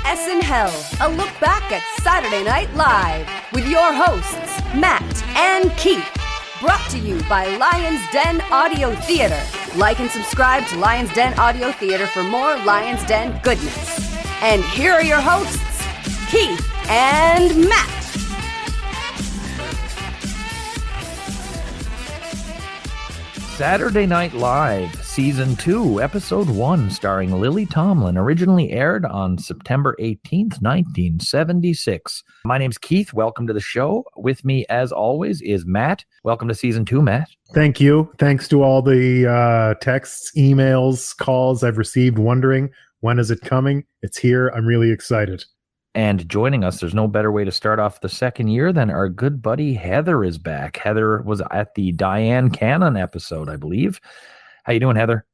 SNHell, a look back at Saturday Night Live with your hosts, Matt and Keith. Brought to you by Lion's Den Audio Theater. Like and subscribe to Lion's Den Audio Theater for more Lion's Den goodness. And here are your hosts, Keith and Matt. Saturday Night Live, Season 2, Episode 1, starring Lily Tomlin, originally aired on September 18th, 1976. My name's Keith. Welcome to the show. With me, as always, is Matt. Welcome to Season 2, Matt. Thank you. Thanks to all the texts, emails, calls I've received wondering, when is it coming? It's here. I'm really excited. And joining us, there's no better way to start off the second year than our good buddy Heather is back. Heather was at the Diane Cannon episode, I believe. How you doing, Heather?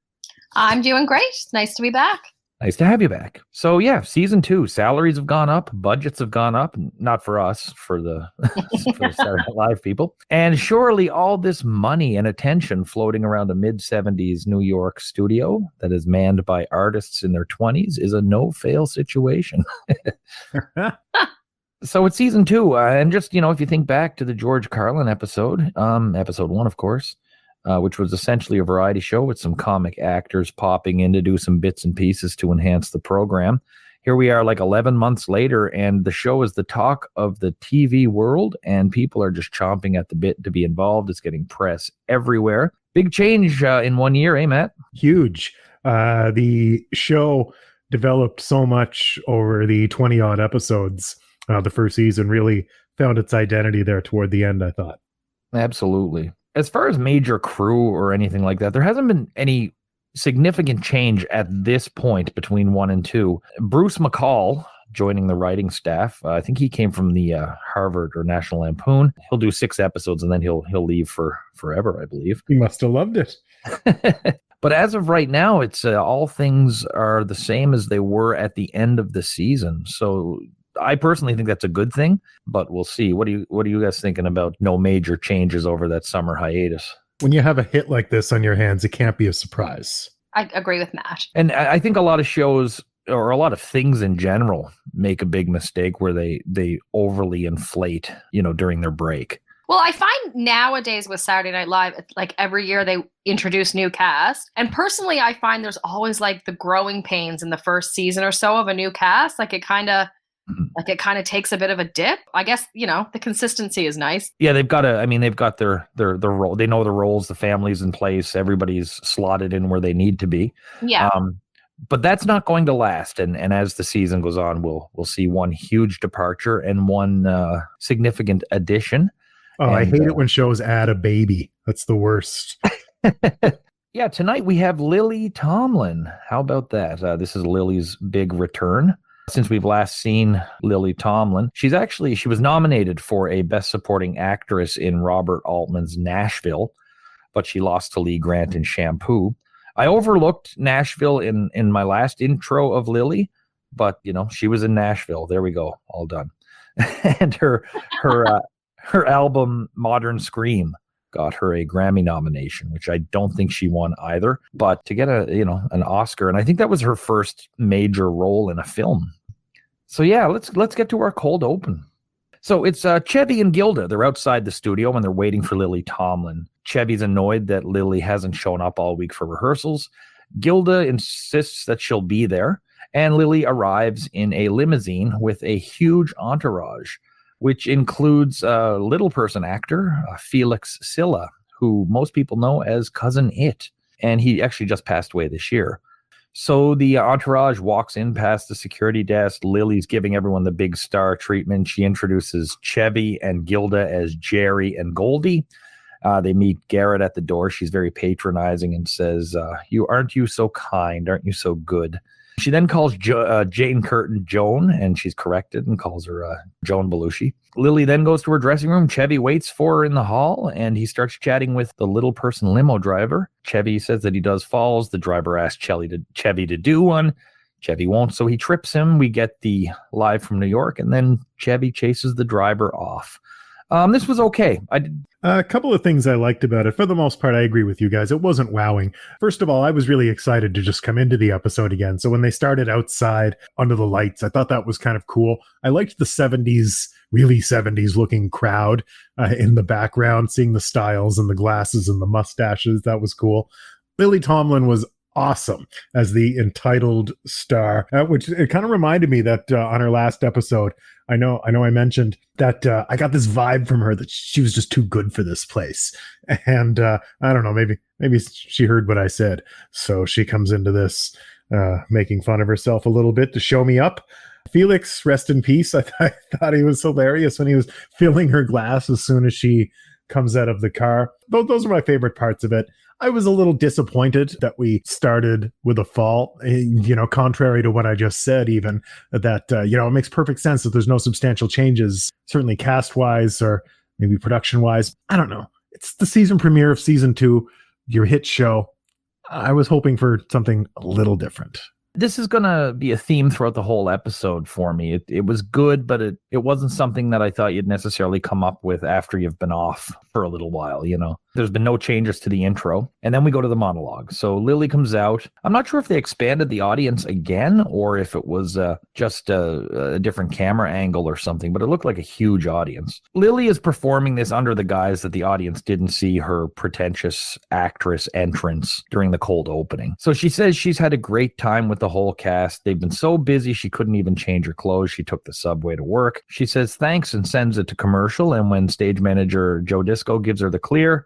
I'm doing great. It's nice to be back. Nice to have you back. So yeah, Season 2, salaries have gone up, budgets have gone up, not for us, for the, for the Saturday Night Live people. And surely all this money and attention floating around a mid-70s New York studio that is manned by artists in their 20s is a no-fail situation. So it's Season 2, and just, you know, if you think back to the George Carlin episode, Episode 1, of course, which was essentially a variety show with some comic actors popping in to do some bits and pieces to enhance the program. Here we are like 11 months later, and the show is the talk of the TV world, and people are just chomping at the bit to be involved. It's getting press everywhere. Big change in 1 year, eh, Matt? Huge. The show developed so much over the 20-odd episodes. The first season really found its identity there toward the end, I thought. Absolutely. As far as major crew or anything like that, there hasn't been any significant change at this point between 1 and 2. Bruce McCall joining the writing staff. I think he came from the Harvard or National Lampoon. He'll do 6 episodes and then he'll leave for forever, I believe. He must have loved it. But as of right now, it's all things are the same as they were at the end of the season. So I personally think that's a good thing, but we'll see. What are you guys thinking about no major changes over that summer hiatus? When you have a hit like this on your hands, it can't be a surprise. I agree with Matt. And I think a lot of shows or a lot of things in general make a big mistake where they overly inflate, you know, during their break. Well, I find nowadays with Saturday Night Live, like every year they introduce new cast. And personally, I find there's always like the growing pains in the first season or so of a new cast. Like it kind of takes a bit of a dip. I guess, you know, the consistency is nice. Yeah, they've got their role. They know the roles, the family's in place, everybody's slotted in where they need to be. Yeah. But that's not going to last. And as the season goes on, we'll see one huge departure and one significant addition. Oh, I hate it when shows add a baby. That's the worst. Yeah, tonight we have Lily Tomlin. How about that? This is Lily's big return. Since we've last seen Lily Tomlin, she was nominated for a Best Supporting Actress in Robert Altman's Nashville, but she lost to Lee Grant in Shampoo. I overlooked Nashville in my last intro of Lily, but, you know, she was in Nashville. There we go. All done. And her album Modern Scream got her a Grammy nomination, which I don't think she won either. But to get an Oscar, and I think that was her first major role in a film. So yeah, let's get to our cold open. So it's Chevy and Gilda. They're outside the studio and they're waiting for Lily Tomlin. Chevy's annoyed that Lily hasn't shown up all week for rehearsals. Gilda insists that she'll be there, and Lily arrives in a limousine with a huge entourage, which includes a little person actor, Felix Silla, who most people know as Cousin It. And he actually just passed away this year. So the entourage walks in past the security desk. Lily's giving everyone the big star treatment. She introduces Chevy and Gilda as Jerry and Goldie. They meet Garrett at the door. She's very patronizing and says, aren't you so kind? Aren't you so good? She then calls Jane Curtin Joan, and she's corrected and calls her Joan Belushi. Lily then goes to her dressing room. Chevy waits for her in the hall, and he starts chatting with the little person limo driver. Chevy says that he does falls. The driver asks Chevy to do one. Chevy won't, so he trips him. We get the live from New York, and then Chevy chases the driver off. This was okay. A couple of things I liked about it. For the most part, I agree with you guys. It wasn't wowing. First of all, I was really excited to just come into the episode again. So when they started outside under the lights, I thought that was kind of cool. I liked the 70s, really 70s looking crowd in the background, seeing the styles and the glasses and the mustaches. That was cool. Lily Tomlin was awesome as the entitled star, which it kind of reminded me that on her last episode, I know I mentioned that I got this vibe from her that she was just too good for this place. And I don't know, maybe she heard what I said. So she comes into this making fun of herself a little bit to show me up. Felix, rest in peace. I thought he was hilarious when he was filling her glass as soon as she comes out of the car. Those are my favorite parts of it. I was a little disappointed that we started with a fall, contrary to what I just said, even that, it makes perfect sense that there's no substantial changes, certainly cast-wise or maybe production-wise. I don't know. It's the season premiere of season 2, your hit show. I was hoping for something a little different. This is going to be a theme throughout the whole episode for me. It was good, but it wasn't something that I thought you'd necessarily come up with after you've been off for a little while, There's been no changes to the intro. And then we go to the monologue. So Lily comes out. I'm not sure if they expanded the audience again or if it was just a different camera angle or something, but it looked like a huge audience. Lily is performing this under the guise that the audience didn't see her pretentious actress entrance during the cold opening. So she says she's had a great time with the whole cast. They've been so busy she couldn't even change her clothes. She took the subway to work. She says thanks and sends it to commercial. And when stage manager Joe Disco gives her the clear,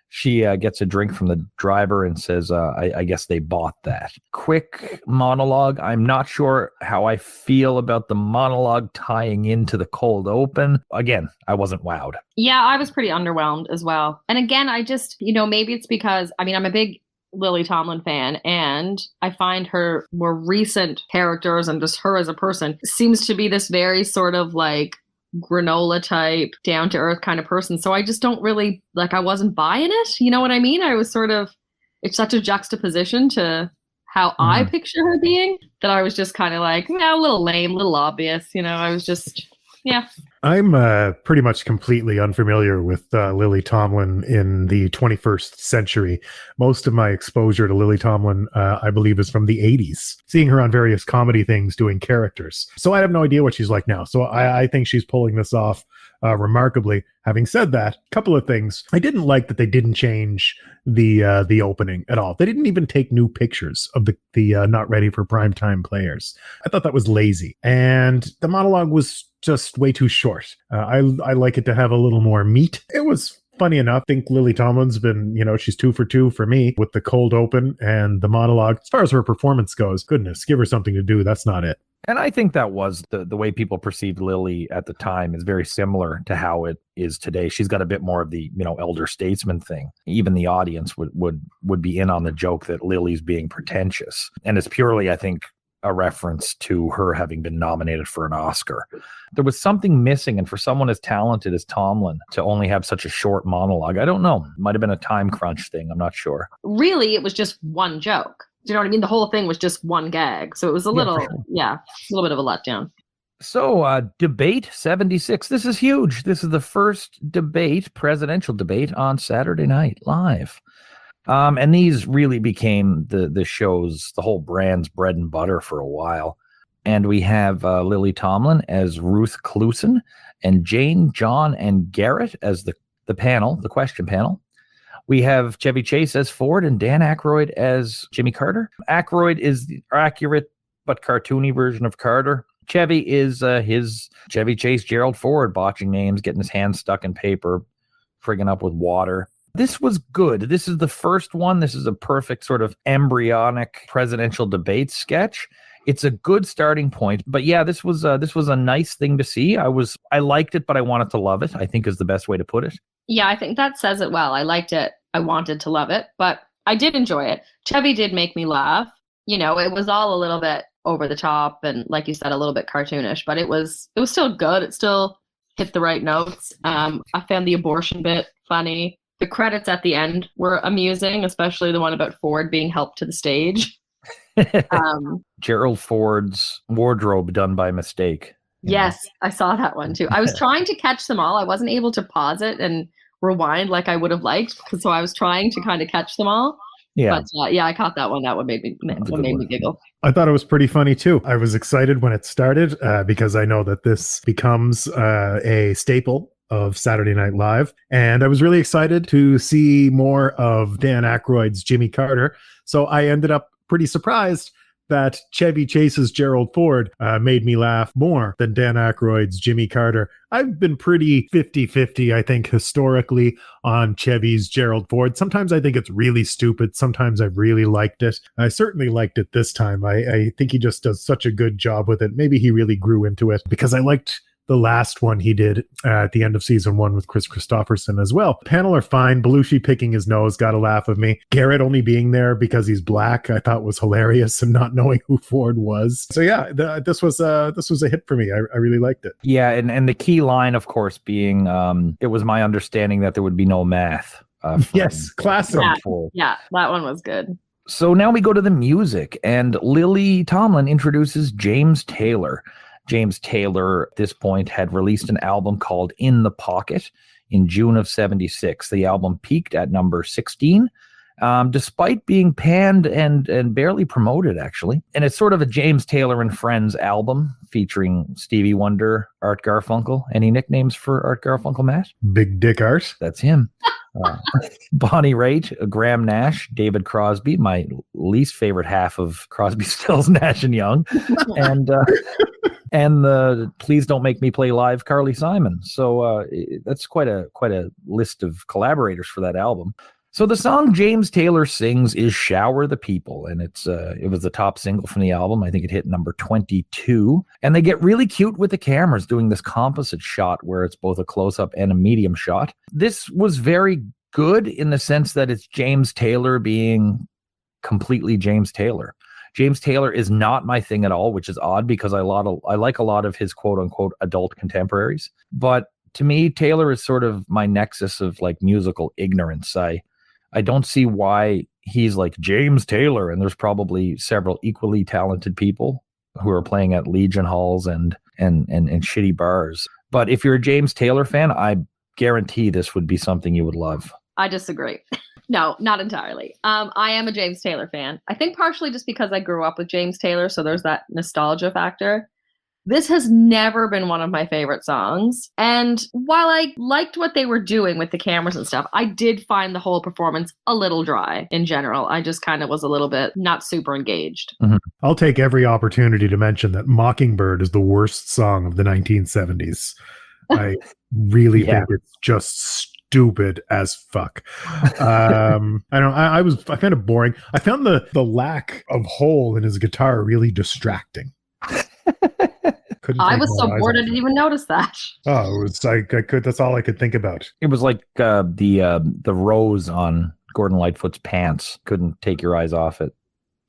she gets a drink from the driver and says, I guess they bought that. Quick monologue. I'm not sure how I feel about the monologue tying into the cold open. Again, I wasn't wowed. Yeah, I was pretty underwhelmed as well. And again, I just, maybe it's because, I'm a big Lily Tomlin fan, and I find her more recent characters and just her as a person seems to be this very sort of like granola type, down to earth kind of person. So I just don't really I wasn't buying it. You know what I mean? I was sort of, it's such a juxtaposition to how I picture her being that I was just kind of like, a little lame, a little obvious. I was just, yeah. I'm pretty much completely unfamiliar with Lily Tomlin in the 21st century. Most of my exposure to Lily Tomlin, I believe, is from the 80s, seeing her on various comedy things doing characters. So I have no idea what she's like now. So I think she's pulling this off remarkably. Having said that, a couple of things. I didn't like that they didn't change the opening at all. They didn't even take new pictures of the not ready for primetime players. I thought that was lazy. And the monologue was just way too short. I like it to have a little more meat. It was funny enough. I think Lily Tomlin's been, she's 2 for 2 for me with the cold open and the monologue. As far as her performance goes, goodness, give her something to do. That's not it. And I think that was the way people perceived Lily at the time is very similar to how it is today. She's got a bit more of the, elder statesman thing. Even the audience would be in on the joke that Lily's being pretentious. And it's purely, I think, a reference to her having been nominated for an Oscar. There was something missing, and for someone as talented as Tomlin to only have such a short monologue, I don't know. It might have been a time crunch thing. I'm not sure. Really, it was just one joke. Do you know what I mean? The whole thing was just one gag. So it was a little, a little bit of a letdown. So debate 76. This is huge. This is the first presidential debate on Saturday Night Live. And these really became the show's, the whole brand's bread and butter for a while. And we have Lily Tomlin as Ruth Cluson and Jane, John, and Garrett as the panel, the question panel. We have Chevy Chase as Ford and Dan Aykroyd as Jimmy Carter. Aykroyd is the accurate but cartoony version of Carter. Chevy is his Chevy Chase, Gerald Ford, botching names, getting his hands stuck in paper, frigging up with water. This was good. This is the first one. This is a perfect sort of embryonic presidential debate sketch. It's a good starting point. But yeah, this was a nice thing to see. I liked it, but I wanted to love it, I think is the best way to put it. Yeah, I think that says it well. I liked it. I wanted to love it, but I did enjoy it. Chevy did make me laugh. It was all a little bit over the top and, like you said, a little bit cartoonish, but it was still good. It still hit the right notes. I found the abortion bit funny. The credits at the end were amusing, especially the one about Ford being helped to the stage. Gerald Ford's wardrobe done by mistake. Yes, I saw that one too. I was trying to catch them all. I wasn't able to pause it and rewind like I would have liked, so I was trying to kind of catch them all. Yeah. But I caught that one. That one made me giggle. I thought it was pretty funny too. I was excited when it started because I know that this becomes a staple of Saturday Night Live. And I was really excited to see more of Dan Aykroyd's Jimmy Carter. So I ended up pretty surprised that Chevy Chase's Gerald Ford made me laugh more than Dan Aykroyd's Jimmy Carter. I've been pretty 50-50, I think, historically on Chevy's Gerald Ford. Sometimes I think it's really stupid. Sometimes I've really liked it. I certainly liked it this time. I think he just does such a good job with it. Maybe he really grew into it because I liked the last one he did at the end of season 1 with Chris Christopherson as well. Panel are fine. Belushi picking his nose got a laugh of me. Garrett only being there because he's black, I thought was hilarious, and not knowing who Ford was. So yeah, this was a hit for me. I really liked it. Yeah, and the key line, of course, being it was my understanding that there would be no math. Yes, classic. Yeah, that one was good. So now we go to the music, and Lily Tomlin introduces James Taylor. James Taylor, at this point, had released an album called In the Pocket in June of 76. The album peaked at number 16, despite being panned and barely promoted, actually. And it's sort of a James Taylor and Friends album featuring Stevie Wonder, Art Garfunkel. Any nicknames for Art Garfunkel, Matt? Big Dick Art. That's him. Bonnie Raitt, Graham Nash, David Crosby, my least favorite half of Crosby, Stills, Nash and Young. And the Please Don't Make Me Play Live, Carly Simon. So that's quite a list of collaborators for that album. So the song James Taylor sings is Shower the People, and it was the top single from the album. I think it hit number 22. And they get really cute with the cameras doing this composite shot where it's both a close-up and a medium shot. This was very good in the sense that it's James Taylor being completely James Taylor. James Taylor is not my thing at all, which is odd because I like a lot of his quote unquote adult contemporaries. But to me, Taylor is sort of my nexus of like musical ignorance. I don't see why he's like James Taylor, and there's probably several equally talented people who are playing at Legion halls and shitty bars. But if you're a James Taylor fan, I guarantee this would be something you would love. I disagree. No, not entirely. I am a James Taylor fan. I think partially just because I grew up with James Taylor, so there's that nostalgia factor. This has never been one of my favorite songs. And while I liked what they were doing with the cameras and stuff, I did find the whole performance a little dry in general. I just kind of was a little bit not super engaged. Mm-hmm. I'll take every opportunity to mention that Mockingbird is the worst song of the 1970s. I really think it's just stupid as fuck. I found it boring. I found the lack of hole in his guitar really distracting. I was so bored I didn't even notice that. Oh, it was like that's all I could think about. It was like the rose on Gordon Lightfoot's pants. Couldn't take your eyes off it.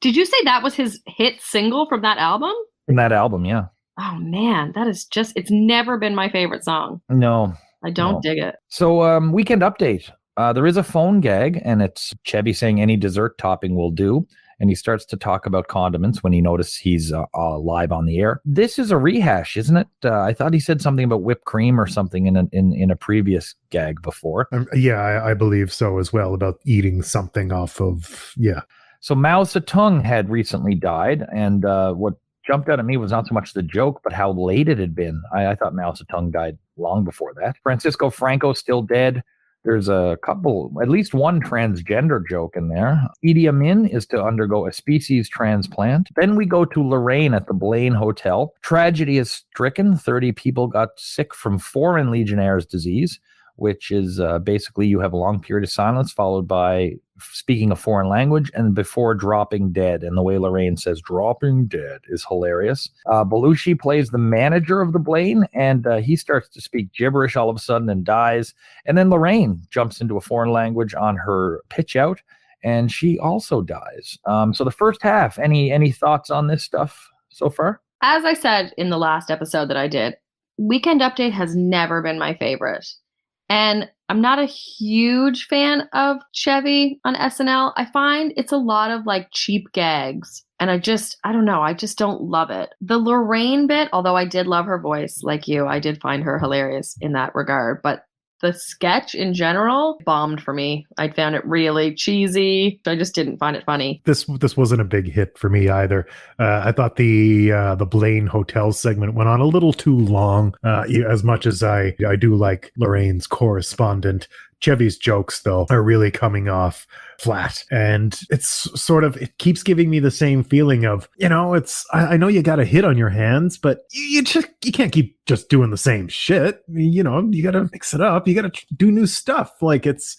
Did you say that was his hit single from that album? From that album, yeah. Oh man, that is it's never been my favorite song. No. I don't dig it. So weekend update. There is a phone gag, and it's Chevy saying any dessert topping will do. And he starts to talk about condiments when he notices he's live on the air. This is a rehash, isn't it? I thought he said something about whipped cream or something in a previous gag before. Yeah, I believe so as well, about eating something off of, yeah. So Mao Zedong had recently died, and what jumped out at me was not so much the joke, but how late it had been. I thought Mao Zedong died long before that. Francisco Franco still dead. There's a couple, at least one transgender joke in there. Idi Amin is to undergo a species transplant. Then we go to Lorraine at the Blaine Hotel. Tragedy is stricken. 30 people got sick from foreign Legionnaire's disease, which is basically you have a long period of silence followed by speaking a foreign language and before dropping dead. And the way Lorraine says dropping dead is hilarious. Belushi plays the manager of the Blaine, and he starts to speak gibberish all of a sudden and dies. And then Lorraine jumps into a foreign language on her pitch out, and she also dies. So the first half, any thoughts on this stuff so far? As I said in the last episode that I did, Weekend Update has never been my favorite. And I'm not a huge fan of Chevy on SNL. I find it's a lot of like cheap gags. And I don't know. I just don't love it. The Lorraine bit, although I did love her voice like you, I did find her hilarious in that regard. But the sketch in general bombed for me. I found it really cheesy. I just didn't find it funny. This wasn't a big hit for me either. I thought the Blaine Hotel segment went on a little too long. As much as I do like Lorraine's correspondent, Chevy's jokes, though, are really coming off flat. And it's it keeps giving me the same feeling of, I know you got a hit on your hands, but you can't keep just doing the same shit. You got to mix it up. You got to do new stuff. Like it's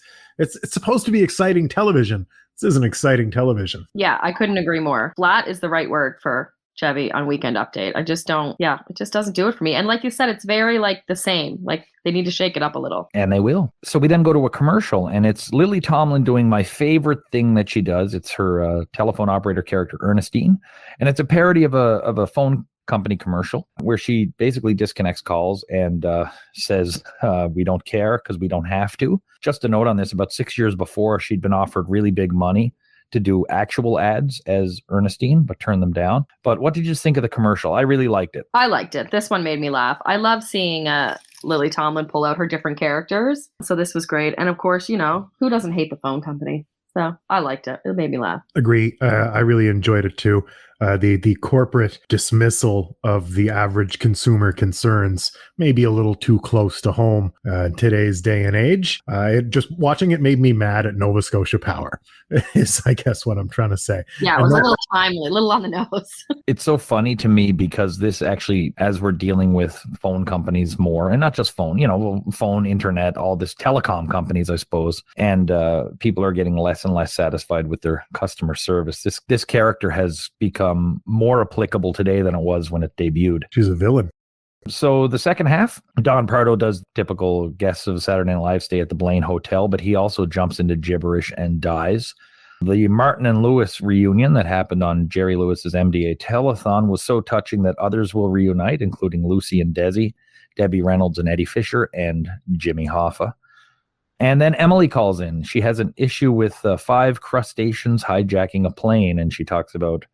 supposed to be exciting television. This isn't exciting television. Yeah, I couldn't agree more. Flat is the right word for Chevy on Weekend Update. I just don't, it just doesn't do it for me. And like you said, it's very like the same. Like they need to shake it up a little. And they will. So we then go to a commercial, and it's Lily Tomlin doing my favorite thing that she does. It's her telephone operator character, Ernestine. And it's a parody of a phone company commercial where she basically disconnects calls and says, we don't care because we don't have to. Just a note on this, about 6 years before, she'd been offered really big money to do actual ads as Ernestine, but turned them down. But what did you think of the commercial? I really liked it. I liked it. This one made me laugh. I love seeing Lily Tomlin pull out her different characters. So this was great. And of course, who doesn't hate the phone company? So I liked it. It made me laugh. Agree. I really enjoyed it too. The corporate dismissal of the average consumer concerns may be a little too close to home in today's day and age. Just watching it made me mad at Nova Scotia Power, is I guess what I'm trying to say. Yeah, it was a little timely, a little on the nose. It's so funny to me because this actually, as we're dealing with phone companies more, and not just phone, phone, internet, all this telecom companies, I suppose, and people are getting less and less satisfied with their customer service. This character has become more applicable today than it was when it debuted. She's a villain. So the second half, Don Pardo does typical guests of Saturday Night Live stay at the Blaine Hotel, but he also jumps into gibberish and dies. The Martin and Lewis reunion that happened on Jerry Lewis's MDA telethon was so touching that others will reunite, including Lucy and Desi, Debbie Reynolds and Eddie Fisher, and Jimmy Hoffa. And then Emily calls in. She has an issue with 5 crustaceans hijacking a plane, and she talks about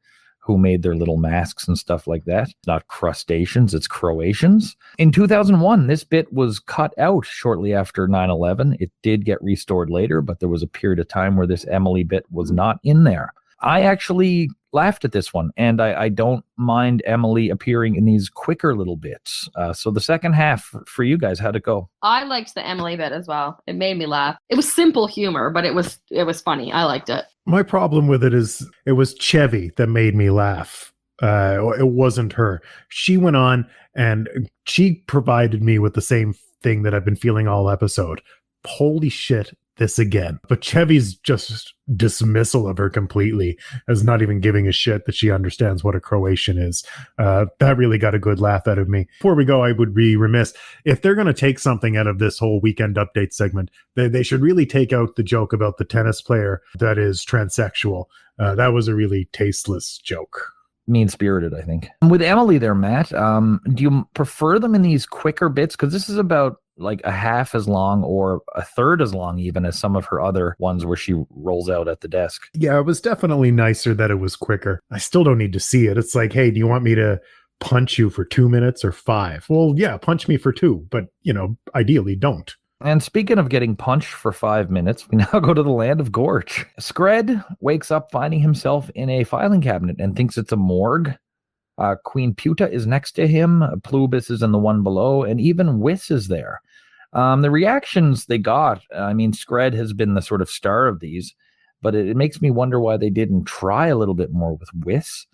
who made their little masks and stuff like that. It's not crustaceans, it's Croatians. In 2001, this bit was cut out shortly after 9/11. It did get restored later, but there was a period of time where this Emily bit was not in there. I actually laughed at this one, and I don't mind Emily appearing in these quicker little bits. So the second half for you guys, how'd it go? I liked the Emily bit as well. It made me laugh. It was simple humor, but it was funny. I liked it. My problem with it is it was Chevy that made me laugh. It wasn't her. She went on and she provided me with the same thing that I've been feeling all episode. Holy shit, this again. But Chevy's just dismissal of her completely as not even giving a shit that she understands what a Croatian is. That really got a good laugh out of me. Before we go, I would be remiss. If they're going to take something out of this whole Weekend Update segment, they should really take out the joke about the tennis player that is transsexual. That was a really tasteless joke. Mean-spirited, I think. With Emily there, Matt, do you prefer them in these quicker bits? Because this is about like a half as long or a third as long even as some of her other ones where she rolls out at the desk. Yeah, it was definitely nicer that it was quicker. I still don't need to see it. It's like, hey, do you want me to punch you for 2 minutes or 5? Well, yeah, punch me for 2, but, ideally don't. And speaking of getting punched for 5 minutes, we now go to the land of Gorch. Scred wakes up finding himself in a filing cabinet and thinks it's a morgue. Queen Puta is next to him. Plubis is in the one below, and even Weiss is there. The reactions they got, Scred has been the sort of star of these, but it makes me wonder why they didn't try a little bit more with Weiss.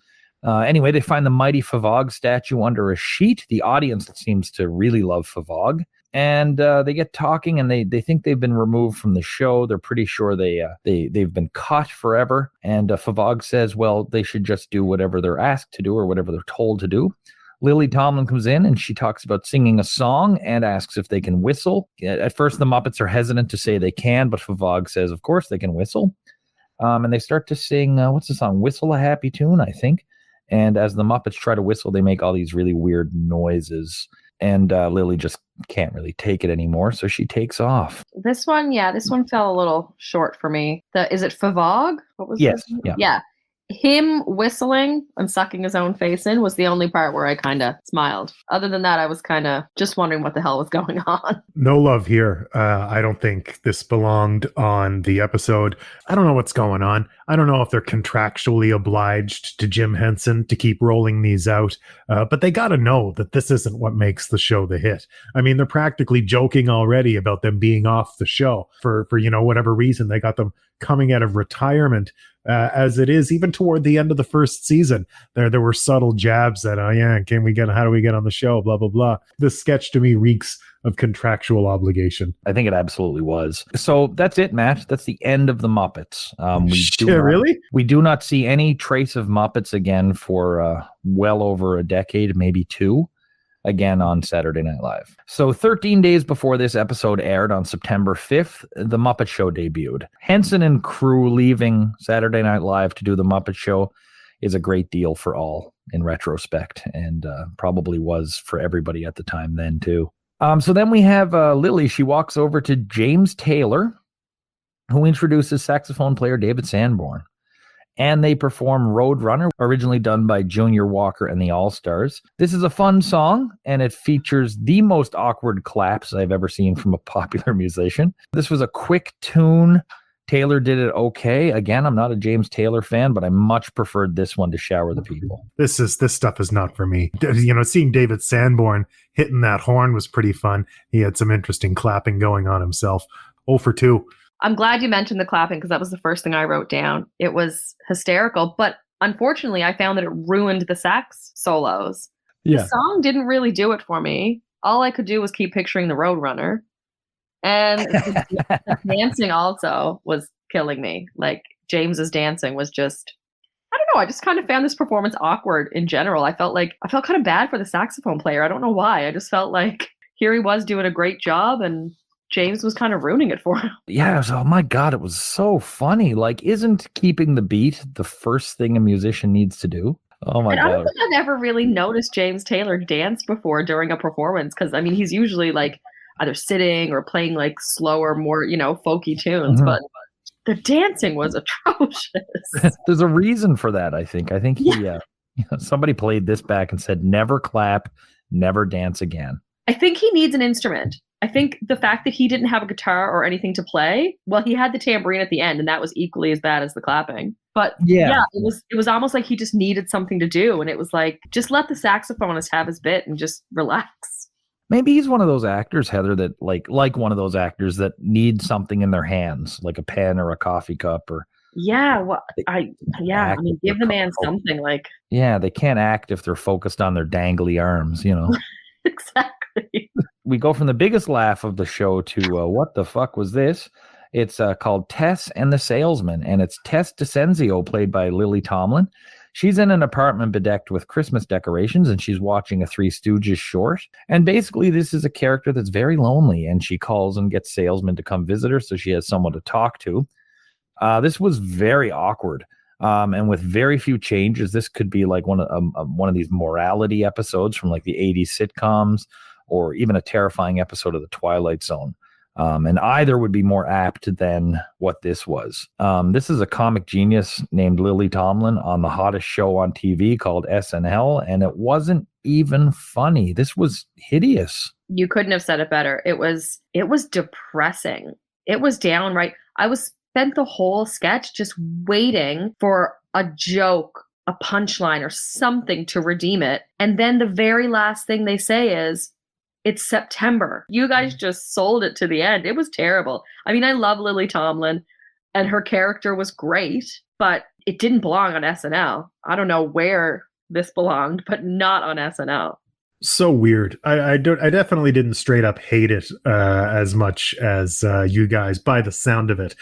Anyway, they find the mighty Favog statue under a sheet. The audience seems to really love Favog. And they get talking, and they think they've been removed from the show. They're pretty sure they've been cut forever. And Favog says, well, they should just do whatever they're asked to do or whatever they're told to do. Lily Tomlin comes in, and she talks about singing a song and asks if they can whistle. At first, the Muppets are hesitant to say they can, but Favog says, of course, they can whistle. And they start to sing, what's the song? Whistle a Happy Tune, I think. And as the Muppets try to whistle, they make all these really weird noises. And Lily just can't really take it anymore, so she takes off. This one fell a little short for me. Is it Favog? What was yes, yeah. Him whistling and sucking his own face in was the only part where I kind of smiled. Other than that, I was kind of just wondering what the hell was going on. No love here. I don't think this belonged on the episode. I don't know what's going on. I don't know if they're contractually obliged to Jim Henson to keep rolling these out, but they got to know that this isn't what makes the show the hit. I mean, they're practically joking already about them being off the show for whatever reason. They got them coming out of retirement. As it is, even toward the end of the first season, there were subtle jabs that, how do we get on the show? Blah, blah, blah. This sketch to me reeks of contractual obligation. I think it absolutely was. So that's it, Matt. That's the end of the Muppets. Really? We do not see any trace of Muppets again for well over a decade, maybe two. Again on Saturday Night Live. So 13 days before this episode aired on September 5th, The Muppet Show debuted. Henson and crew leaving Saturday Night Live to do The Muppet Show is a great deal for all in retrospect, and probably was for everybody at the time then too. So then we have Lily. She walks over to James Taylor, who introduces saxophone player David Sanborn. And they perform Roadrunner, originally done by Junior Walker and the All-Stars. This is a fun song, and it features the most awkward claps I've ever seen from a popular musician. This was a quick tune. Taylor did it okay. Again, I'm not a James Taylor fan, but I much preferred this one to Shower the People. This stuff is not for me. Seeing David Sanborn hitting that horn was pretty fun. He had some interesting clapping going on himself. 0 for 2. I'm glad you mentioned the clapping because that was the first thing I wrote down. It was hysterical, but unfortunately, I found that it ruined the sax solos. Yeah. The song didn't really do it for me. All I could do was keep picturing the Roadrunner. And the dancing also was killing me. Like, James's dancing was just, I don't know, I just kind of found this performance awkward in general. I felt kind of bad for the saxophone player. I don't know why. I just felt like here he was doing a great job and James was kind of ruining it for him. Yeah, oh my God, it was so funny. Like, isn't keeping the beat the first thing a musician needs to do? Oh my God. I don't think I've ever really noticed James Taylor dance before during a performance because, I mean, he's usually like either sitting or playing like slower, more, folky tunes, but the dancing was atrocious. There's a reason for that, I think. I think somebody played this back and said, never clap, never dance again. I think he needs an instrument. I think the fact that he didn't have a guitar or anything to play, well, he had the tambourine at the end, and that was equally as bad as the clapping. But yeah, it was almost like he just needed something to do, and it was like, just let the saxophonist have his bit and just relax. Maybe he's one of those actors, Heather, that like one of those actors that need something in their hands, like a pen or a coffee cup or. Yeah, well, give the man something like. Yeah, they can't act if they're focused on their dangly arms, Exactly. We go from the biggest laugh of the show to what the fuck was this? It's called Tess and the Salesman, and it's Tess DeCenzio, played by Lily Tomlin. She's in an apartment bedecked with Christmas decorations, and she's watching a Three Stooges short. And basically, this is a character that's very lonely, and she calls and gets Salesman to come visit her so she has someone to talk to. This was very awkward. And with very few changes, this could be like one of these morality episodes from like the 80s sitcoms, or even a terrifying episode of The Twilight Zone. And either would be more apt than what this was. This is a comic genius named Lily Tomlin on the hottest show on TV called SNL, and it wasn't even funny. This was hideous. You couldn't have said it better. It was depressing. It was downright. Spent the whole sketch just waiting for a joke, a punchline, or something to redeem it. And then the very last thing they say is, it's September. You guys just sold it to the end. It was terrible. I mean, I love Lily Tomlin, and her character was great, but it didn't belong on SNL. I don't know where this belonged, but not on SNL. So weird. I definitely didn't straight up hate it as much as you guys by the sound of it,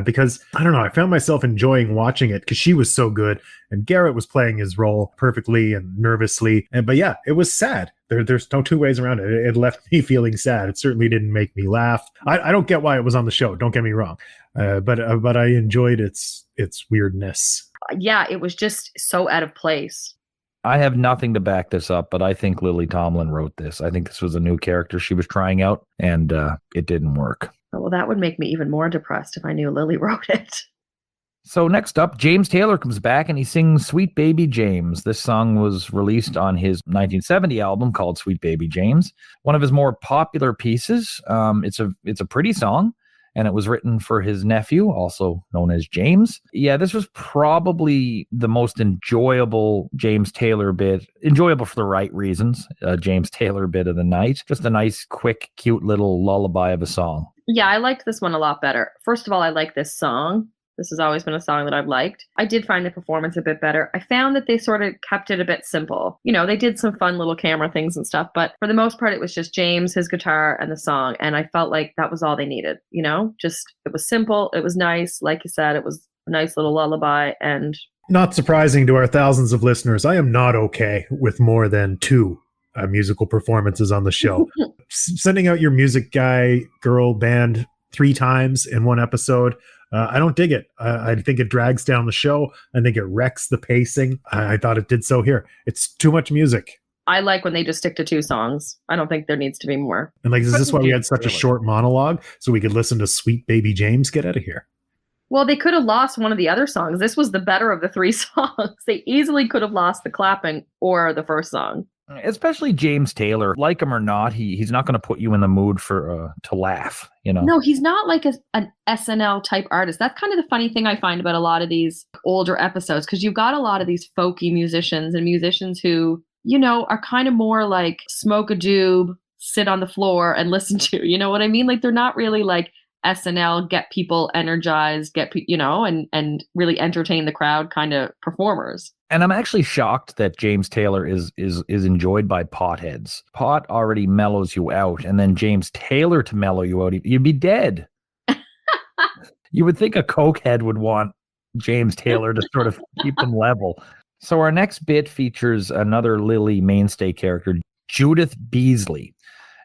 because I don't know, I found myself enjoying watching it because she was so good and Garrett was playing his role perfectly and nervously. But yeah, it was sad. There's no two ways around it. It left me feeling sad. It certainly didn't make me laugh. I don't get why it was on the show. Don't get me wrong, but I enjoyed its weirdness. Yeah, it was just so out of place. I have nothing to back this up, but I think Lily Tomlin wrote this. I think this was a new character she was trying out, and it didn't work. Well, that would make me even more depressed if I knew Lily wrote it. So next up, James Taylor comes back and he sings Sweet Baby James. This song was released on his 1970 album called Sweet Baby James. One of his more popular pieces. It's a pretty song, and it was written for his nephew, also known as James. Yeah, this was probably the most enjoyable James Taylor bit. Enjoyable for the right reasons. James Taylor bit of the night. Just a nice, quick, cute little lullaby of a song. Yeah, I liked this one a lot better. First of all, I like this song. This has always been a song that I've liked. I did find the performance a bit better. I found that they sort of kept it a bit simple. You know, they did some fun little camera things and stuff, but for the most part, it was just James, his guitar, and the song. And I felt like that was all they needed, you know? Just, it was simple. It was nice. Like you said, it was a nice little lullaby. And not surprising to our thousands of listeners, I am not okay with more than 2 musical performances on the show. Sending out your music guy, girl band 3 times in one episode, I don't dig it. I think it drags down the show. I think it wrecks the pacing. I thought it did so here. It's too much music. I like when they just stick to 2 songs. I don't think there needs to be more. And like, is this why we had such a short monologue? So we could listen to Sweet Baby James? Get out of here. Well, they could have lost one of the other songs. This was the better of the 3 songs. They easily could have lost the clapping or the first song. Especially James Taylor, like him or not, he's not going to put you in the mood for to laugh, you know. No, he's not like an SNL type artist. That's kind of the funny thing I find about a lot of these older episodes, because you've got a lot of these folky musicians and musicians who, you know, are kind of more like smoke a doob, sit on the floor and listen to, you know what I mean? Like, they're not really like SNL, get people energized, you know, and really entertain the crowd kind of performers. And I'm actually shocked that James Taylor is enjoyed by potheads. Pot already mellows you out, and then James Taylor to mellow you out, you'd be dead. You would think a cokehead would want James Taylor to sort of keep them level. So our next bit features another Lily mainstay character, Judith Beasley.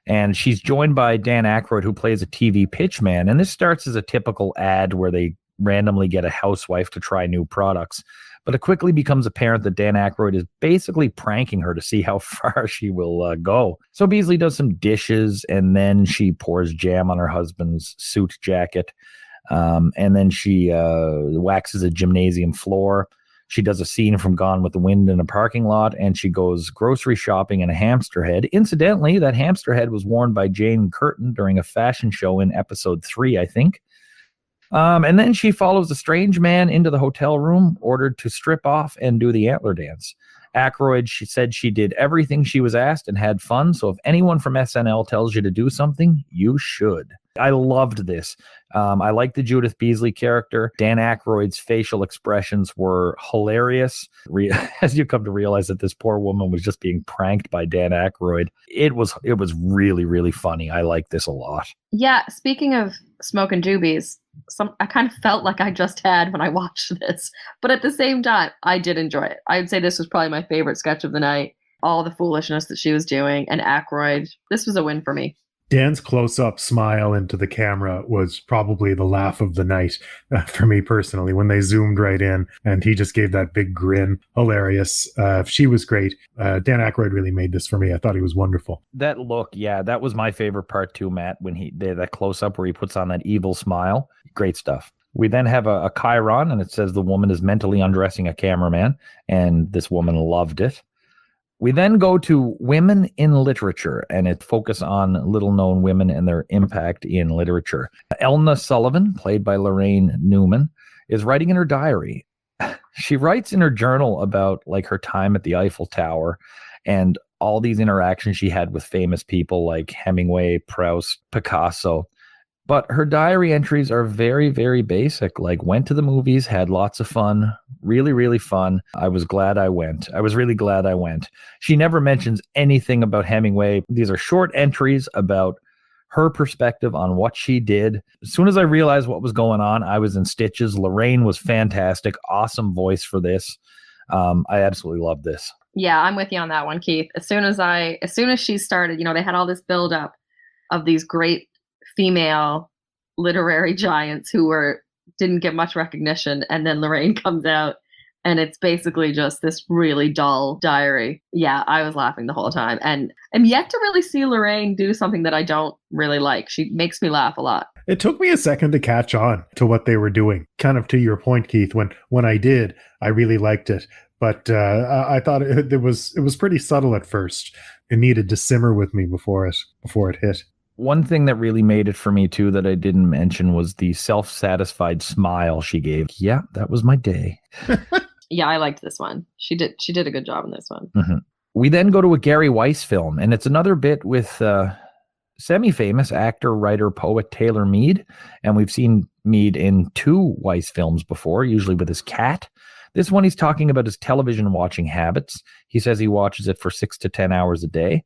And she's joined by Dan Aykroyd, who plays a TV pitchman. And this starts as a typical ad where they randomly get a housewife to try new products. But it quickly becomes apparent that Dan Aykroyd is basically pranking her to see how far she will go. So Beasley does some dishes, and then she pours jam on her husband's suit jacket. And then she waxes a gymnasium floor. She does a scene from Gone with the Wind in a parking lot, and she goes grocery shopping in a hamster head. Incidentally, that hamster head was worn by Jane Curtin during a fashion show in episode 3, I think. And then she follows a strange man into the hotel room, ordered to strip off and do the Antler Dance. Aykroyd, she said she did everything she was asked and had fun, so if anyone from SNL tells you to do something, you should. I loved this. I like the Judith Beasley character. Dan Aykroyd's facial expressions were hilarious. As you come to realize that this poor woman was just being pranked by Dan Aykroyd. It was really, really funny. I like this a lot. Yeah, speaking of smoking doobies, I kind of felt like I just had when I watched this. But at the same time, I did enjoy it. I'd say this was probably my favorite sketch of the night. All the foolishness that she was doing, and Aykroyd. This was a win for me. Dan's close-up smile into the camera was probably the laugh of the night for me personally, when they zoomed right in and he just gave that big grin. Hilarious. She was great. Dan Aykroyd really made this for me. I thought he was wonderful. That look, yeah, that was my favorite part too, Matt, when that close-up where he puts on that evil smile. Great stuff. We then have a chyron, and it says the woman is mentally undressing a cameraman, and this woman loved it. We then go to women in literature, and it focuses on little-known women and their impact in literature. Elna Sullivan, played by Lorraine Newman, is writing in her diary. She writes in her journal about like her time at the Eiffel Tower and all these interactions she had with famous people like Hemingway, Proust, Picasso. But her diary entries are very, very basic, like went to the movies, had lots of fun, really, really fun. I was glad I went. I was really glad I went. She never mentions anything about Hemingway. These are short entries about her perspective on what she did. As soon as I realized what was going on, I was in stitches. Lorraine was fantastic. Awesome voice for this. I absolutely love this. Yeah, I'm with you on that one, Keith. As soon as she started, you know, they had all this buildup of these great female literary giants who didn't get much recognition, and then Lorraine comes out And it's basically just this really dull diary. Yeah, I was laughing the whole time. And I'm yet to really see Lorraine do something that I don't really like. She makes me laugh a lot. It took me a second to catch on to what they were doing. Kind of to your point, Keith, when I did, I really liked it. But I thought it was pretty subtle at first. It needed to simmer with me before it hit. One thing that really made it for me too that I didn't mention was the self-satisfied smile she gave. Yeah, that was my day. Yeah, I liked this one. She did a good job in this one. Mm-hmm. We then go to a Gary Weiss film, and it's another bit with semi-famous actor, writer, poet Taylor Mead. And we've seen Mead in 2 Weiss films before, usually with his cat. This one, he's talking about his television watching habits. He says he watches it for 6 to 10 hours a day.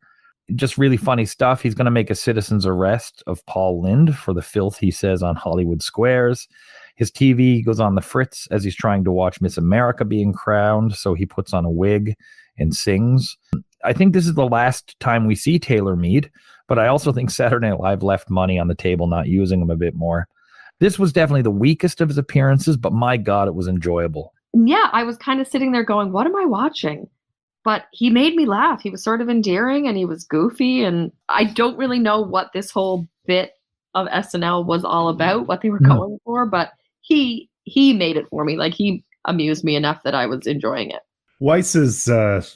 Just really funny stuff. He's going to make a citizen's arrest of Paul Lynde for the filth he says on Hollywood squares. His TV goes on the fritz as he's trying to watch Miss America being crowned, so he puts on a wig and sings. I think this is the last time we see Taylor Mead, but I also think Saturday Night Live left money on the table not using him a bit more. This was definitely the weakest of his appearances, but my God, it was enjoyable. Yeah, I was kind of sitting there going, what am I watching? But he made me laugh. He was sort of endearing and he was goofy. And I don't really know what this whole bit of SNL was all about, what they were going for, but he made it for me. Like, he amused me enough that I was enjoying it. Weiss's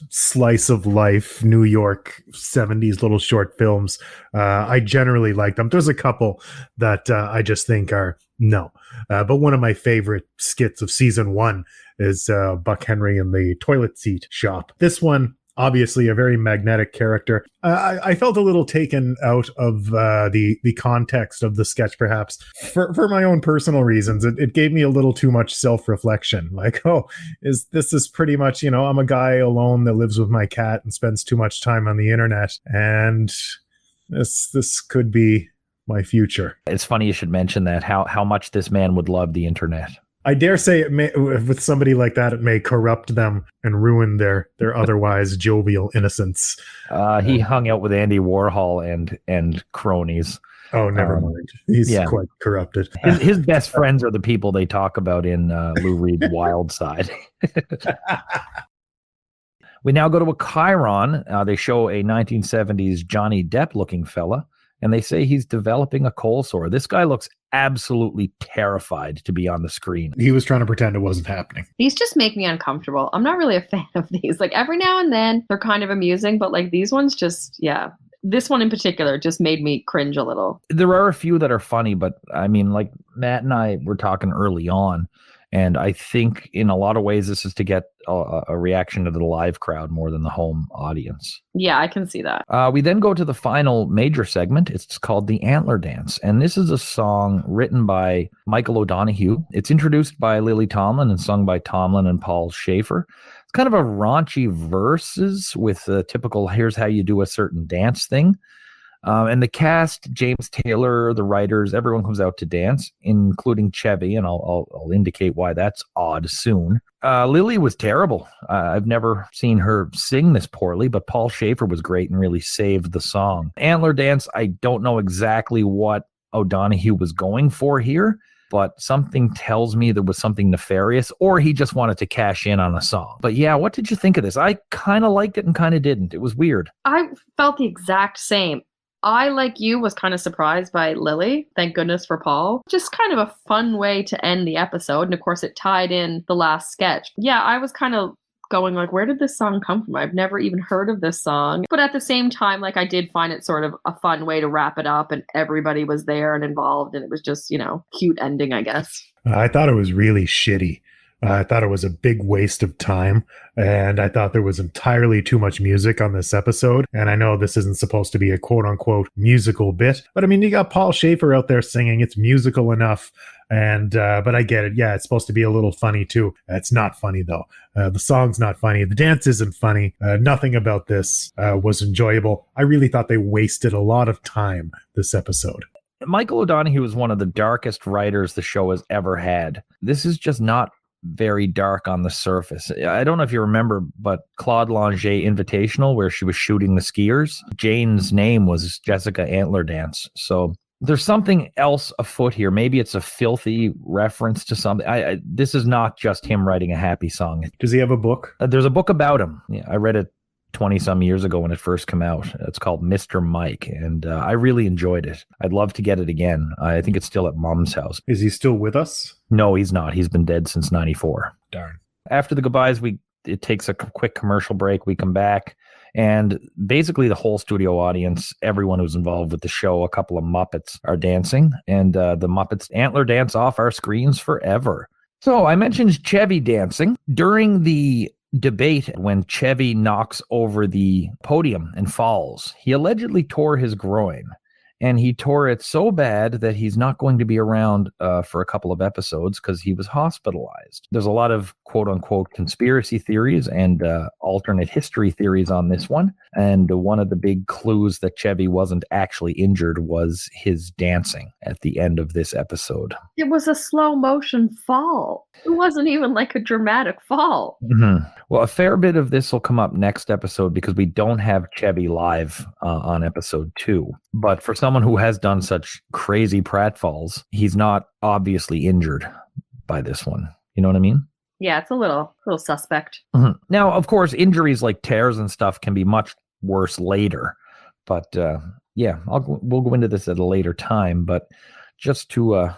slice of life, New York 70s little short films, I generally like them. There's a couple that I just think are no. But one of my favorite skits of season 1 is Buck Henry in the toilet seat shop. This one, obviously a very magnetic character. I felt a little taken out of the context of the sketch, perhaps, for my own personal reasons. It gave me a little too much self-reflection. Like, this is pretty much, I'm a guy alone that lives with my cat and spends too much time on the internet, and this could be my future. It's funny you should mention that, how much this man would love the internet. I dare say it may, with somebody like that, it may corrupt them and ruin their otherwise jovial innocence. He hung out with Andy Warhol and cronies. Oh, never mind. He's quite corrupted. His best friends are the people they talk about in Lou Reed's Wild Side. We now go to a Chiron. They show a 1970s Johnny Depp looking fella, and they say he's developing a cold sore. This guy looks absolutely terrified to be on the screen. He was trying to pretend it wasn't happening. These just make me uncomfortable. I'm not really a fan of these. Like, every now and then they're kind of amusing, but like these ones just, this one in particular just made me cringe a little. There are a few that are funny, but I mean, like Matt and I were talking early on, and I think in a lot of ways this is to get a reaction to the live crowd more than the home audience. Yeah, I can see that. We then go to the final major segment. It's called the Antler Dance, and this is a song written by Michael O'Donoghue. It's introduced by Lily Tomlin and sung by Tomlin and Paul Schaefer. It's kind of a raunchy verses with a typical here's how you do a certain dance thing. And the cast, James Taylor, the writers, everyone comes out to dance, including Chevy, and I'll indicate why that's odd soon. Lily was terrible. I've never seen her sing this poorly, but Paul Schaefer was great and really saved the song. Antler Dance, I don't know exactly what O'Donoghue was going for here, but something tells me there was something nefarious, or he just wanted to cash in on a song. But yeah, what did you think of this? I kind of liked it and kind of didn't. It was weird. I felt the exact same. I, like you, was kind of surprised by Lily. Thank goodness for Paul. Just kind of a fun way to end the episode. And of course, it tied in the last sketch. Yeah, I was kind of going like, where did this song come from? I've never even heard of this song. But at the same time, like, I did find it sort of a fun way to wrap it up. And everybody was there and involved. And it was just, cute ending, I guess. I thought it was really shitty. I thought it was a big waste of time, and I thought there was entirely too much music on this episode. And I know this isn't supposed to be a quote-unquote musical bit, but I mean, you got Paul Schaefer out there singing. It's musical enough, and but I get it. Yeah, it's supposed to be a little funny too. It's not funny though. The song's not funny. The dance isn't funny. Nothing about this was enjoyable. I really thought they wasted a lot of time this episode. Michael O'Donoghue is one of the darkest writers the show has ever had. This is just not very dark on the surface. I don't know if you remember, but Claude Lange Invitational, where she was shooting the skiers, Jane's name was Jessica Antler Dance. So There's something else afoot here. Maybe it's a filthy reference to something. This is not just him writing a happy song. Does he have a book? There's a book about him. Yeah, I read it 20 some years ago when it first came out. It's called Mr. Mike, and I really enjoyed it. I'd love to get it again. I think it's still at Mom's house. Is he still with us? No, he's not. He's been dead since 94. Darn. After the goodbyes, it takes a quick commercial break. We come back, and basically the whole studio audience, everyone who's involved with the show, a couple of Muppets are dancing, and the Muppets Antler Dance off our screens forever. So I mentioned Chevy dancing. During the debate when Chevy knocks over the podium and falls, he allegedly tore his groin. And he tore it so bad that he's not going to be around for a couple of episodes because he was hospitalized. There's a lot of quote-unquote conspiracy theories and alternate history theories on this one. And one of the big clues that Chevy wasn't actually injured was his dancing at the end of this episode. It was a slow motion fall. It wasn't even like a dramatic fall. Mm-hmm. Well, a fair bit of this will come up next episode because we don't have Chevy live on episode 2. But for someone who has done such crazy pratfalls, he's not obviously injured by this one. You know what I mean? Yeah, it's a little suspect. Mm-hmm. Now, of course, injuries like tears and stuff can be much worse later. But yeah, we'll go into this at a later time. But just to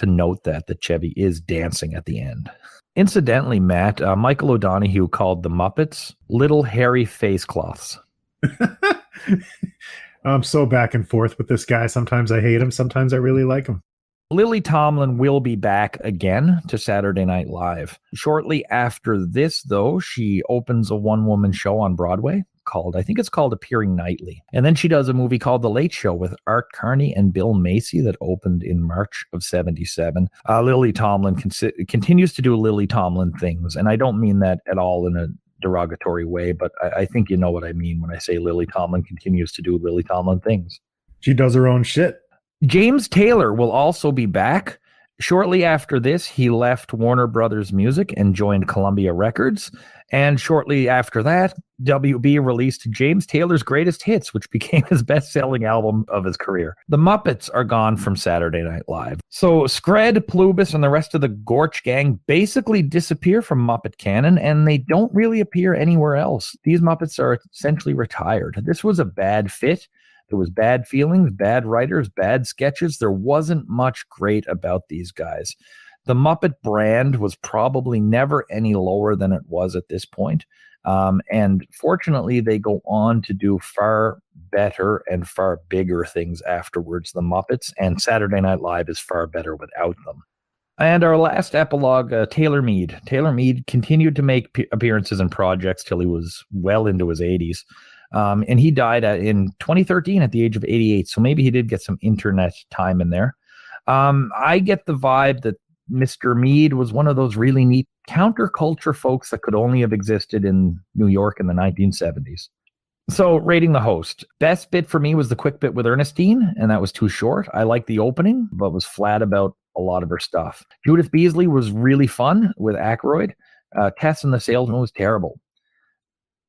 note that Chevy is dancing at the end. Incidentally, Matt, Michael O'Donoghue called the Muppets little hairy face cloths. I'm so back and forth with this guy. Sometimes I hate him. Sometimes I really like him. Lily Tomlin will be back again to Saturday Night Live. Shortly after this, though, she opens a one-woman show on Broadway I think it's called Appearing Nightly. And then she does a movie called The Late Show with Art Carney and Bill Macy that opened in March of 77. Lily Tomlin continues to do Lily Tomlin things. And I don't mean that at all in a derogatory way, but I think you know what I mean when I say Lily Tomlin continues to do Lily Tomlin things. She does her own shit. James Taylor will also be back. Shortly after this, he left Warner Brothers Music and joined Columbia Records. And shortly after that, WB released James Taylor's Greatest Hits, which became his best-selling album of his career. The Muppets are gone from Saturday Night Live. So Scred, Plubis, and the rest of the Gorch gang basically disappear from Muppet canon, and they don't really appear anywhere else. These Muppets are essentially retired. This was a bad fit. There was bad feelings, bad writers, bad sketches. There wasn't much great about these guys. The Muppet brand was probably never any lower than it was at this point. And fortunately, they go on to do far better and far bigger things afterwards, the Muppets, and Saturday Night Live is far better without them. And our last epilogue, Taylor Mead. Taylor Mead continued to make appearances in projects till he was well into his 80s. And he died in 2013 at the age of 88. So maybe he did get some internet time in there. I get the vibe that Mr. Mead was one of those really neat counterculture folks that could only have existed in New York in the 1970s. So rating the host. Best bit for me was the quick bit with Ernestine, and that was too short. I liked the opening, but was flat about a lot of her stuff. Judith Beasley was really fun with Aykroyd. Tess and the Salesman was terrible.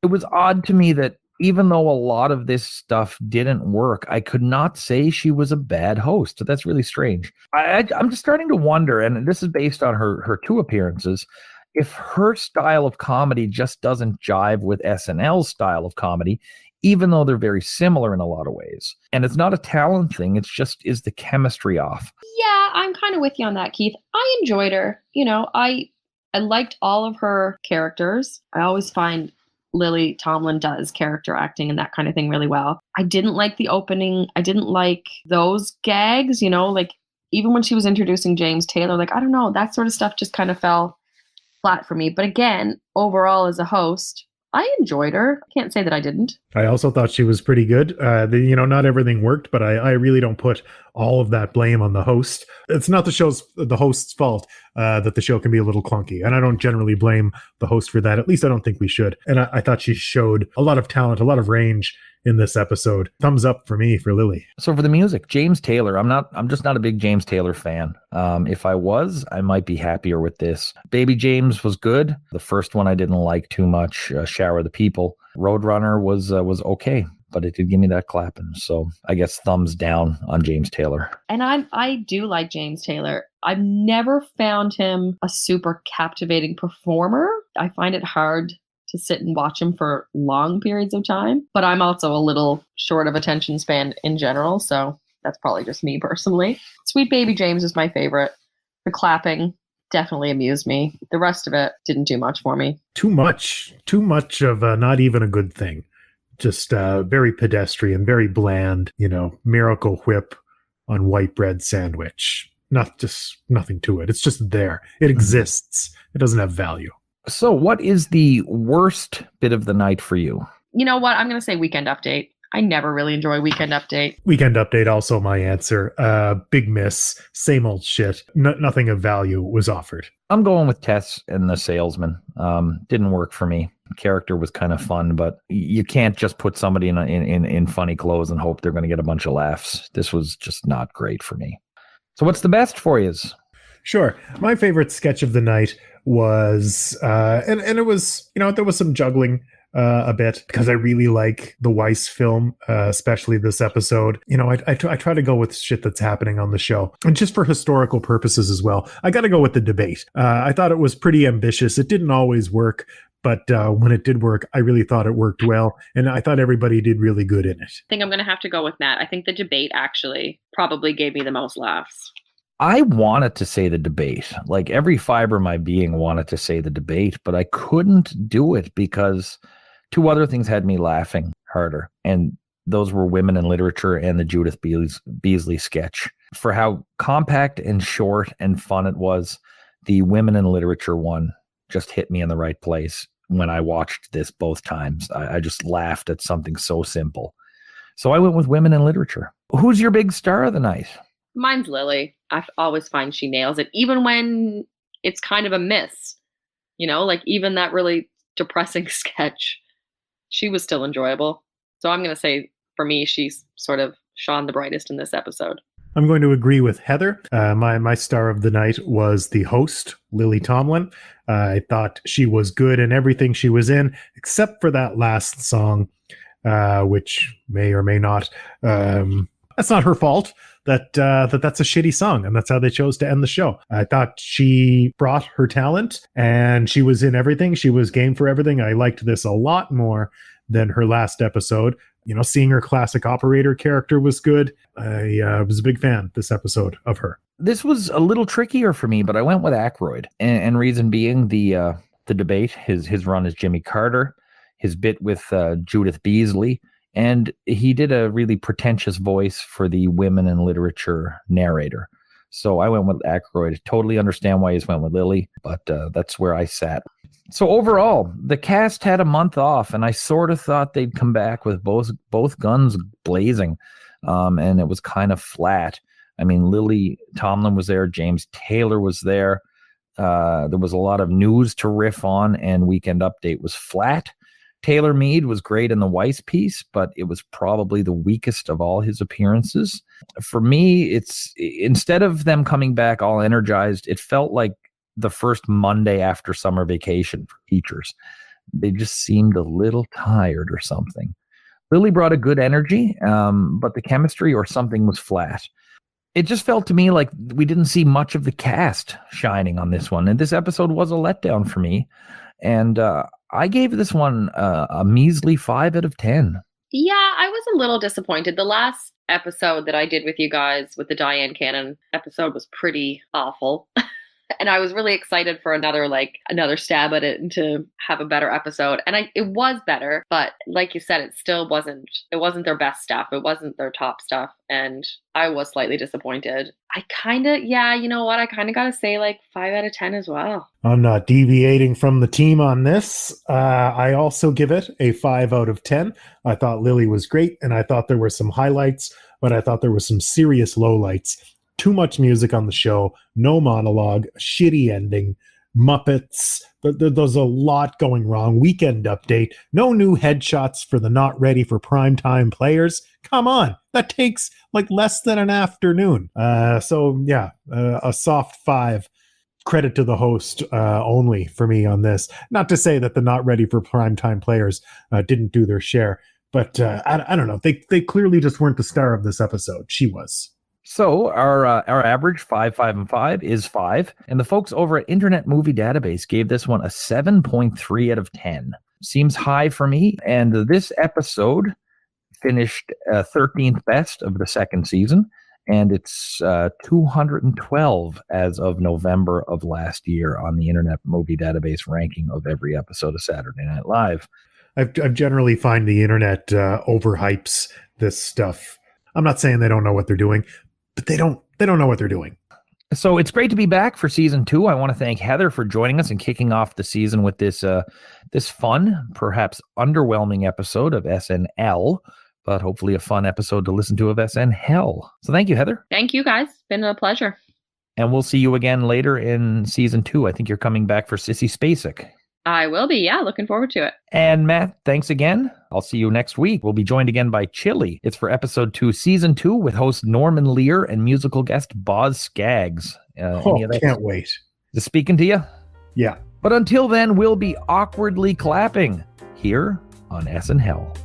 It was odd to me that even though a lot of this stuff didn't work, I could not say she was a bad host. That's really strange. I'm just starting to wonder, and this is based on her 2 appearances, if her style of comedy just doesn't jive with SNL's style of comedy, even though they're very similar in a lot of ways. And it's not a talent thing. It's just, is the chemistry off? Yeah, I'm kind of with you on that, Keith. I enjoyed her. You know, I liked all of her characters. I always find Lily Tomlin does character acting and that kind of thing really well. I didn't like the opening. I didn't like those gags, you know, like even when she was introducing James Taylor, like, I don't know, that sort of stuff just kind of fell flat for me. But again, overall as a host, I enjoyed her. I can't say that I didn't. I also thought she was pretty good. Not everything worked, but I really don't put all of that blame on the host. It's not the host's fault that the show can be a little clunky. And I don't generally blame the host for that. At least I don't think we should. And I thought she showed a lot of talent, a lot of range in this episode. Thumbs up for me, for Lily. So for the music, James Taylor, I'm just not a big James Taylor fan. If I was, I might be happier with this. Baby James was good. The first one I didn't like too much. Shower the People. Roadrunner was okay. but it did give me that clapping. So I guess thumbs down on James Taylor. And I do like James Taylor. I've never found him a super captivating performer. I find it hard to sit and watch him for long periods of time, but I'm also a little short of attention span in general, so that's probably just me personally. Sweet Baby James is my favorite. The clapping definitely amused me. The rest of it didn't do much for me. Too much of not even a good thing. Just very pedestrian, very bland, Miracle Whip on white bread sandwich. Nothing to it. It's just there. It exists. It doesn't have value. So what is the worst bit of the night for you? You know what? I'm going to say Weekend Update. I never really enjoy Weekend Update. Weekend Update, also my answer. Big miss. Same old shit. Nothing of value was offered. I'm going with Tess and the Salesman. Didn't work for me. The character was kind of fun, but you can't just put somebody in funny clothes and hope they're going to get a bunch of laughs. This was just not great for me. So what's the best for you? Sure. My favorite sketch of the night was, and it was, there was some juggling a bit because I really like the Weiss film, especially this episode. I try to go with shit that's happening on the show, and just for historical purposes as well. I got to go with the debate. I thought it was pretty ambitious. It didn't always work, but when it did work, I really thought it worked well, and I thought everybody did really good in it. I think I'm going to have to go with Matt. I think the debate actually probably gave me the most laughs. I wanted to say the debate. Like every fiber of my being wanted to say the debate, but I couldn't do it because two other things had me laughing harder. And those were Women in Literature and the Judith Beasley sketch. For how compact and short and fun it was, the Women in Literature one just hit me in the right place when I watched this both times. I just laughed at something so simple. So I went with Women in Literature. Who's your big star of the night? Mine's Lily. I always find she nails it, even when it's kind of a miss. Like even that really depressing sketch, she was still enjoyable. So I'm going to say, for me, she's sort of shone the brightest in this episode. I'm going to agree with Heather. My star of the night was the host, Lily Tomlin. I thought she was good in everything she was in, except for that last song, which may or may not. That's not her fault. That's a shitty song, and that's how they chose to end the show. I thought she brought her talent, and she was in everything. She was game for everything. I liked this a lot more than her last episode. Seeing her classic operator character was good. I was a big fan this episode of her. This was a little trickier for me, but I went with Aykroyd, and reason being the debate. His run as Jimmy Carter, his bit with Judith Beasley. And he did a really pretentious voice for the Women in Literature narrator. So I went with Aykroyd. Totally understand why he's went with Lily, but that's where I sat. So overall, the cast had a month off, and I sort of thought they'd come back with both guns blazing, and it was kind of flat. I mean, Lily Tomlin was there. James Taylor was there. There was a lot of news to riff on, and Weekend Update was flat. Taylor Mead was great in the Weiss piece, but it was probably the weakest of all his appearances. For me, it's instead of them coming back all energized, it felt like the first Monday after summer vacation for teachers. They just seemed a little tired or something. Lily brought a good energy, but the chemistry or something was flat. It just felt to me like we didn't see much of the cast shining on this one. And this episode was a letdown for me. And I gave this one a measly 5 out of 10. Yeah, I was a little disappointed. The last episode that I did with you guys with the Diane Cannon episode was pretty awful. And I was really excited for another stab at it and to have a better episode. And it was better, but like you said, it wasn't their best stuff. It wasn't their top stuff. And I was slightly disappointed. I kind of got to say 5 out of 10 as well. I'm not deviating from the team on this. I also give it a 5 out of 10. I thought Lily was great, and I thought there were some highlights, but I thought there were some serious lowlights. Too much music on the show, no monologue, shitty ending, Muppets. There's a lot going wrong. Weekend Update, no new headshots for the not ready for primetime players. Come on, that takes less than an afternoon. A soft 5. Credit to the host only for me on this. Not to say that the not ready for primetime players didn't do their share, But I don't know. They clearly just weren't the star of this episode. She was. So our average 5, 5, and 5 is 5. And the folks over at Internet Movie Database gave this one a 7.3 out of 10. Seems high for me. And this episode finished 13th best of the second season. And it's 212 as of November of last year on the Internet Movie Database ranking of every episode of Saturday Night Live. I've generally find the internet overhypes this stuff. I'm not saying they don't know what they're doing, but they don't know what they're doing. So it's great to be back for season 2. I want to thank Heather for joining us and kicking off the season with this fun, perhaps underwhelming episode of SNL, but hopefully a fun episode to listen to of SNHell. So thank you, Heather. Thank you, guys. Been a pleasure. And we'll see you again later in season 2. I think you're coming back for Sissy Spacek. I will be. Yeah, looking forward to it. And Matt, thanks again. I'll see you next week. We'll be joined again by Chili. It's for episode 2, season 2, with host Norman Lear and musical guest Boz Skaggs. Can't wait. Is this speaking to you? Yeah. But until then, we'll be awkwardly clapping here on SNL.